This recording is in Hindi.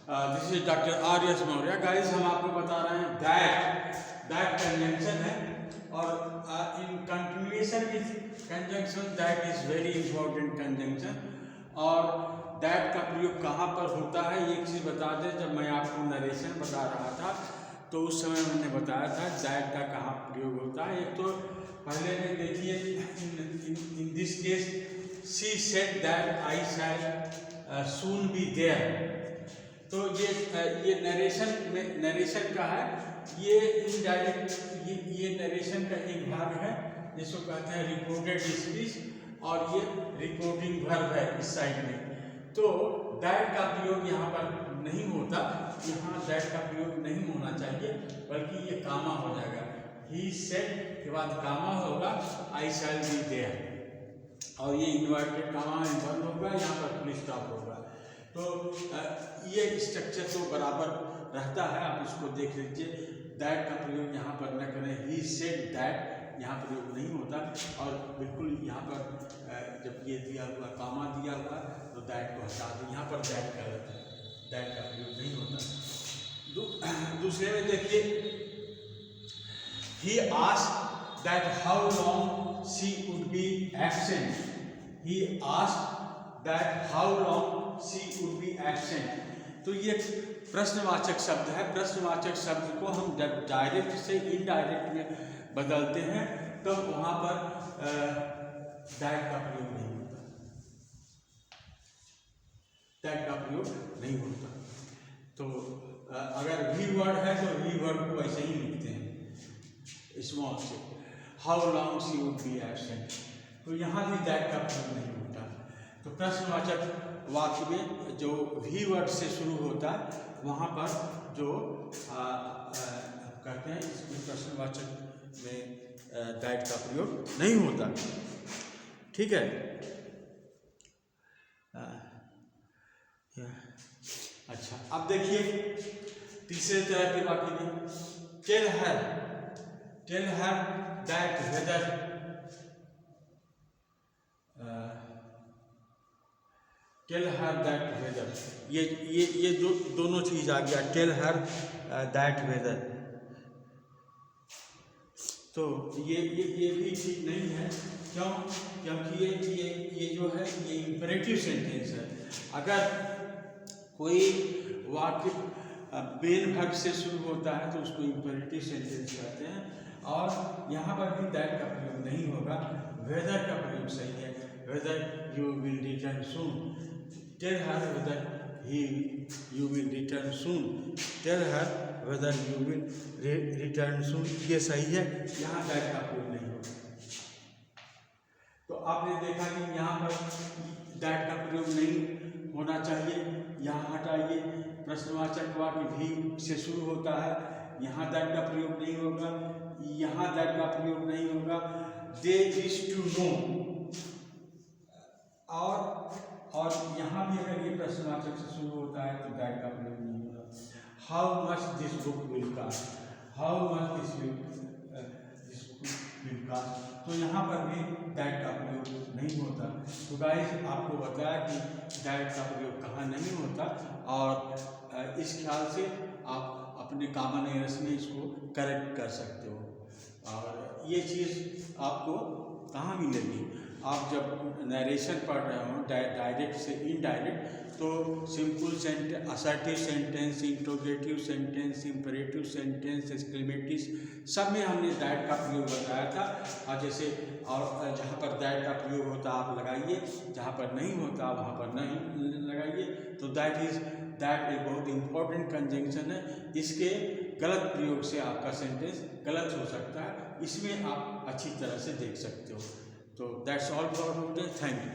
This is doctor R S. Maurya. Guys, हम आपको बता रहे हैं दैट कंजंक्शन है और in continuation with conjunction that is very important conjunction. और दैट का प्रयोग कहाँ पर होता है एक चीज़ बता दें. जब मैं आपको नरेशन बता रहा था तो उस समय मैंने बताया था दैट का कहाँ प्रयोग होता है. एक तो पहले में देखिए, in this case she said that I shall soon be there. तो ये नरेशन का है. ये इनडायरेक्ट ये नरेशन का एक भाग है जिसको कहते हैं रिपोर्टेड स्पीच, और ये रिपोर्टिंग वर्ब है इस साइड में. तो दैट का प्रयोग यहाँ पर नहीं होता. यहाँ दैट का प्रयोग नहीं होना चाहिए, बल्कि ये कामा हो जाएगा. ही सेड के बाद कामा होगा, आई शैल बी देयर, और ये इन्वर्टेड कामा बंद होगा, यहाँ पर फुल स्टॉप होगा. तो ये स्ट्रक्चर तो बराबर रहता है, आप इसको देख लीजिए. दैट का प्रयोग यहाँ पर न करें. ही सेड दैट यहाँ प्रयोग नहीं होता. और बिल्कुल यहाँ पर जब ये दिया हुआ कामा दिया हुआ तो दैट को हटा दें. यहाँ पर दैट का रहता है, दैट का प्रयोग नहीं होता. दूसरे में देखिए, he asked that how long she would be absent. He asked that how long she would be absent. तो ये प्रश्नवाचक शब्द है. प्रश्नवाचक शब्द को हम जब डायरेक्ट से इनडायरेक्ट में बदलते हैं तब वहाँ पर दैट का प्रयोग नहीं होता. दैट का प्रयोग नहीं होता. तो अगर वी वर्ड है तो वी वर्ड को ऐसे ही लिखते हैं स्मॉल से. How long she would be absent, तो यहाँ भी दैट का प्रयोग नहीं होता. तो प्रश्नवाचक वाक्य में जो वी वर्ड से शुरू होता है वहाँ पर जो कहते हैं इसमें प्रश्नवाचक में दैट का प्रयोग नहीं होता. ठीक है. अच्छा, अब देखिए तीसरे तरह के वाक्य में, tell her that whether, tell her that whether, ये दोनों चीज आ गया. टेल हर दैट वेदर, तो ये भी ठीक नहीं है. क्यों? क्योंकि ये जो है ये इंपेरेटिव सेंटेंस है. अगर कोई वाक्य मेन वर्ब से शुरू होता है तो उसको इंपेरेटिव सेंटेंस कहते हैं. और यहाँ पर भी दैट का प्रयोग नहीं होगा. वेदर का प्रयोग सही है. Whether you will return soon. Tell her whether you will return soon. Tell her whether you will return soon, ये सही है. यहाँ दैट का प्रयोग नहीं होगा. तो आपने देखा कि यहाँ पर दैट का प्रयोग नहीं होना चाहिए. यहाँ हटाइए. प्रश्नवाचक वाक्य भी से शुरू होता है, यहाँ दैट का प्रयोग नहीं होगा. यहाँ दैट का प्रयोग नहीं होगा. दे विश टू नो, और यहाँ भी अगर ये प्रश्नवाचक से शुरू होता है तो दैट का प्रयोग नहीं होगा. How much this book will cost, how much this book will cost, तो यहाँ पर भी दैट का प्रयोग नहीं होता. तो गाइस, आपको बताया कि दैट का प्रयोग कहाँ नहीं होता, और इस ख्याल से आप अपने कॉमन एरर्स में इसको करेक्ट कर सकते हो. और ये चीज़ आपको कहाँ मिलेगी? आप जब नरेशन पढ़ रहे हो डायरेक्ट से इनडायरेक्ट, तो simple sentence, assertive sentence, interrogative sentence, imperative sentence, exclamative, सब में हमने दैट का प्रयोग बताया था. और जैसे और जहाँ पर दैट का प्रयोग होता आप लगाइए, जहाँ पर नहीं होता वहाँ पर नहीं लगाइए. तो दैट एक बहुत इंपॉर्टेंट कंजंक्शन है. इसके गलत प्रयोग से आपका सेंटेंस गलत हो सकता है. इसमें आप अच्छी तरह से देख सकते हो. तो that's all for today. Thank you.